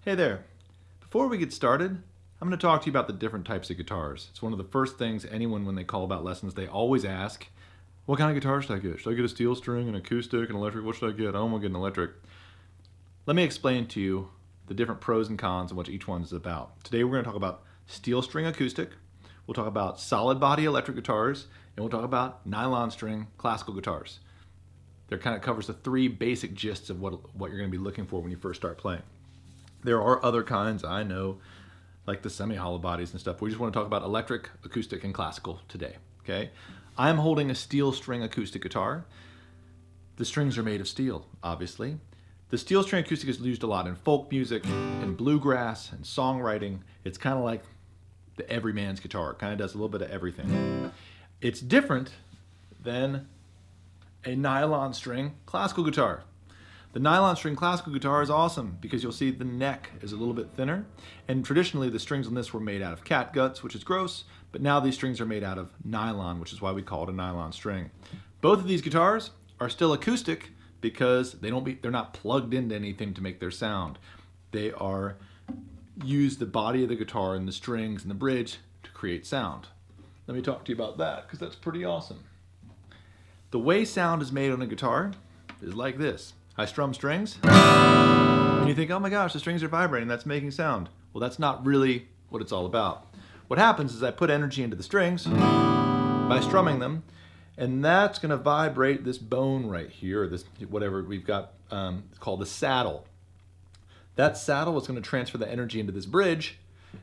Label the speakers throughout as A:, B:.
A: Hey there. Before we get started, I'm going to talk to you about the different types of guitars. It's one of the first things anyone, when they call about lessons, they always ask, what kind of guitar should I get? Should I get a steel string, an acoustic, an electric? What should I get? I don't want to get an electric. Let me explain to you the different pros and cons and what each one is about. Today we're going to talk about steel string acoustic, we'll talk about solid body electric guitars, and we'll talk about nylon string classical guitars. That kind of covers the three basic gists of what you're going to be looking for when you first start playing. There are other kinds, I know, like the semi-hollow bodies and stuff. We just want to talk about electric, acoustic, and classical today, okay? I'm holding a steel string acoustic guitar. The strings are made of steel, obviously. The steel string acoustic is used a lot in folk music, in bluegrass, and songwriting. It's kind of like the everyman's guitar. It kind of does a little bit of everything. It's different than a nylon string classical guitar. The nylon string classical guitar is awesome because you'll see the neck is a little bit thinner, and traditionally the strings on this were made out of catguts, which is gross, but now these strings are made out of nylon, which is why we call it a nylon string. Both of these guitars are still acoustic because they're not plugged into anything to make their sound. They use the body of the guitar and the strings and the bridge to create sound. Let me talk to you about that because that's pretty awesome. The way sound is made on a guitar is like this. I strum strings, and you think, oh my gosh, the strings are vibrating, that's making sound. Well, that's not really what it's all about. What happens is I put energy into the strings by strumming them, and that's going to vibrate this bone right here, or this whatever we've got called the saddle. That saddle is going to transfer the energy into this bridge.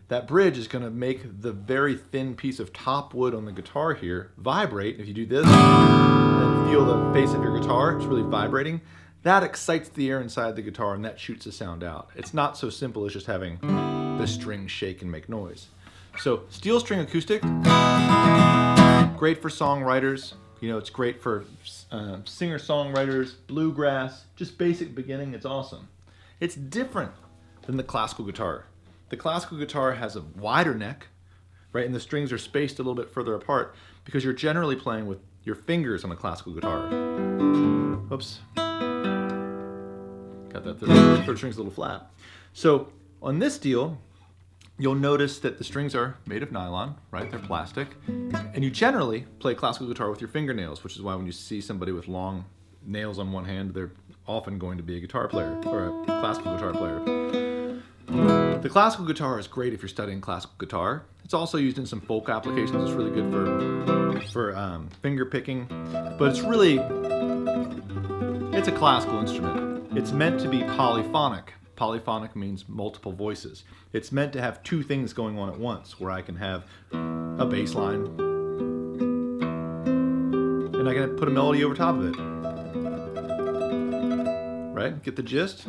A: That bridge is going to make the very thin piece of top wood on the guitar here vibrate. If you do this and feel the face of your guitar, it's really vibrating. That excites the air inside the guitar and that shoots the sound out. It's not so simple as just having the strings shake and make noise. So steel string acoustic, great for songwriters. You know, it's great for singer-songwriters, bluegrass, just basic beginning, it's awesome. It's different than the classical guitar. The classical guitar has a wider neck, right, and the strings are spaced a little bit further apart because you're generally playing with your fingers on a classical guitar. Oops. Got that third string's a little flat. So on this deal, you'll notice that the strings are made of nylon, right? They're plastic. And you generally play classical guitar with your fingernails, which is why when you see somebody with long nails on one hand, they're often going to be a guitar player or a classical guitar player. The classical guitar is great if you're studying classical guitar. It's also used in some folk applications. It's really good for finger picking, but it's a classical instrument. It's meant to be polyphonic. Polyphonic means multiple voices. It's meant to have two things going on at once, where I can have a bass line and I can put a melody over top of it. Right? Get the gist?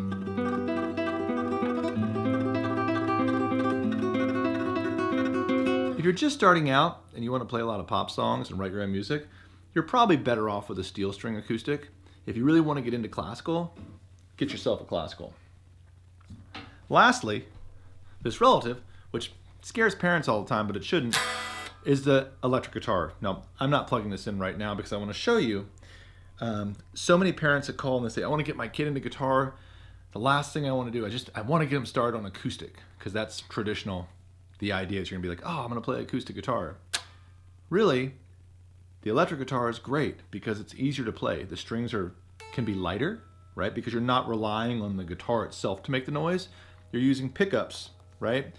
A: If you're just starting out and you want to play a lot of pop songs and write your own music, you're probably better off with a steel string acoustic. If you really want to get into classical, get yourself a classical. Lastly, this relative, which scares parents all the time, but it shouldn't, is the electric guitar. Now, I'm not plugging this in right now because I want to show you. So many parents that call and they say, I want to get my kid into guitar. The last thing I want to do, I want to get them started on acoustic because that's traditional. The idea is you're going to be like, oh, I'm going to play acoustic guitar. Really, the electric guitar is great because it's easier to play. The strings can be lighter, right? Because you're not relying on the guitar itself to make the noise. You're using pickups, right,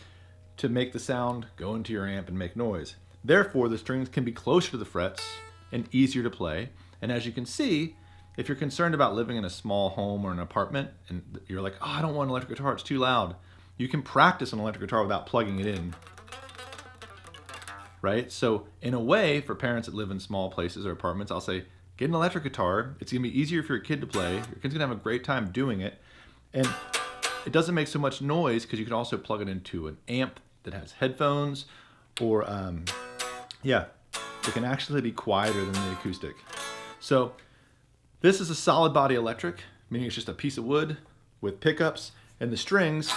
A: to make the sound go into your amp and make noise. Therefore, the strings can be closer to the frets and easier to play. And as you can see, if you're concerned about living in a small home or an apartment and you're like, oh, I don't want an electric guitar, it's too loud. You can practice an electric guitar without plugging it in, right? So in a way, for parents that live in small places or apartments, I'll say, get an electric guitar. It's gonna be easier for your kid to play. Your kid's gonna have a great time doing it. And it doesn't make so much noise because you can also plug it into an amp that has headphones or, it can actually be quieter than the acoustic. So this is a solid body electric, meaning it's just a piece of wood with pickups, and the strings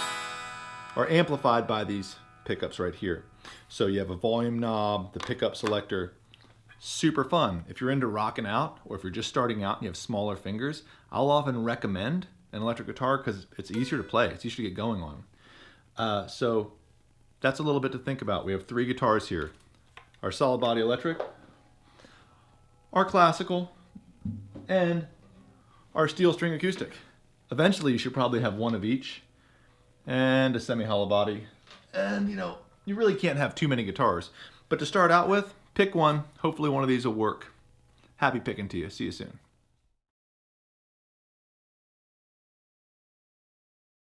A: are amplified by these pickups right here. So you have a volume knob, the pickup selector, super fun. If you're into rocking out, or if you're just starting out and you have smaller fingers, I'll often recommend an electric guitar because it's easier to play, it's easier to get going on. So that's a little bit to think about. We have 3 guitars here. Our solid body electric, our classical, and our steel string acoustic. Eventually you should probably have one of each, and a semi-hollow body. And you really can't have too many guitars. But to start out with, pick one. Hopefully one of these will work. Happy picking to you. See you soon.